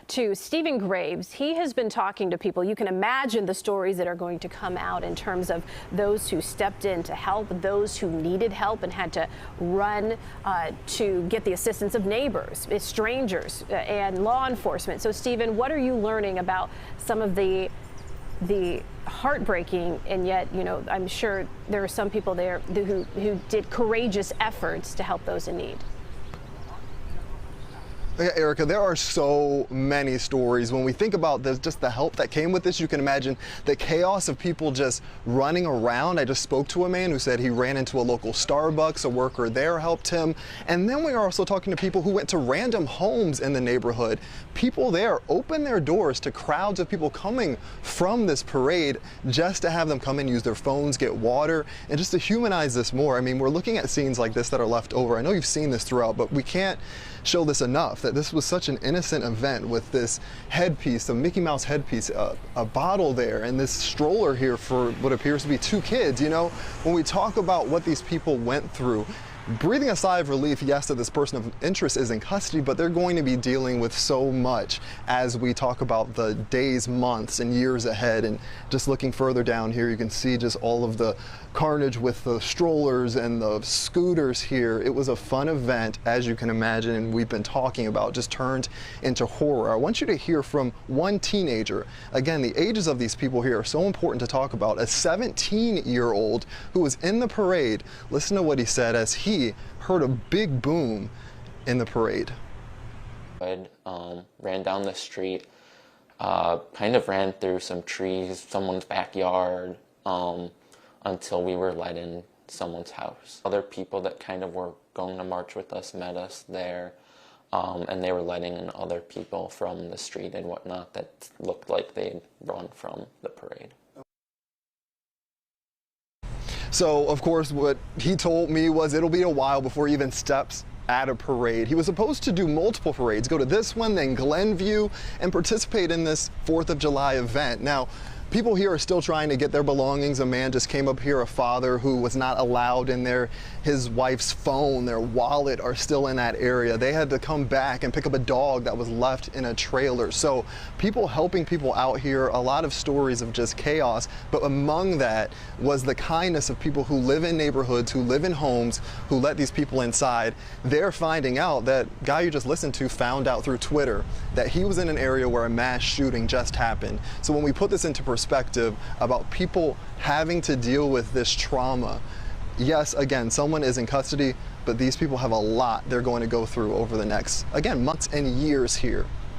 to Stephen Graves. He has been talking to people. You can imagine the stories that are going to come out in terms of those who stepped in to help, those who needed help and had to run to get the assistance of neighbors, strangers, and law enforcement. So, Stephen, what are you learning about some of the heartbreaking, and yet, you know, I'm sure there are some people there who did courageous efforts to help those in need? Yeah, Erica, there are so many stories. When we think about this, just the help that came with this, you can imagine the chaos of people just running around. I just spoke to a man who said he ran into a local Starbucks, a worker there helped him. And then we are also talking to people who went to random homes in the neighborhood. People there opened their doors to crowds of people coming from this parade just to have them come and use their phones, get water, and just to humanize this more. I mean, we're looking at scenes like this that are left over. I know you've seen this throughout, but we can't show this enough, that this was such an innocent event with this headpiece, a Mickey Mouse headpiece, a bottle there, and this stroller here for what appears to be two kids. You know, when we talk about what these people went through, breathing a sigh of relief, yes, that this person of interest is in custody, but they're going to be dealing with so much as we talk about the days, months, and years ahead. And just looking further down here, you can see just all of the carnage with the strollers and the scooters here. It was a fun event, as you can imagine, and we've been talking about, just turned into horror. I want you to hear from one teenager. Again, the ages of these people here are so important to talk about. A 17-year-old who was in the parade. Listen to what he said as he heard a big boom in the parade. I ran down the street, kind of ran through some trees, someone's backyard, until we were led in someone's house. Other people that kind of were going to march with us met us there, and they were letting in other people from the street and whatnot that looked like they'd run from the parade. So, of course, what he told me was it'll be a while before he even steps at a parade. He was supposed to do multiple parades, go to this one, then Glenview, and participate in this 4th of July event. Now, people here are still trying to get their belongings. A man just came up here, a father who was not allowed in there. His wife's phone, their wallet are still in that area. They had to come back and pick up a dog that was left in a trailer. So people helping people out here, a lot of stories of just chaos, but among that was the kindness of people who live in neighborhoods, who live in homes, who let these people inside. They're finding out, that guy you just listened to found out through Twitter that he was in an area where a mass shooting just happened. So when we put this into perspective about people having to deal with this trauma, yes, again, someone is in custody, but these people have a lot they're going to go through over the next, again, months and years here.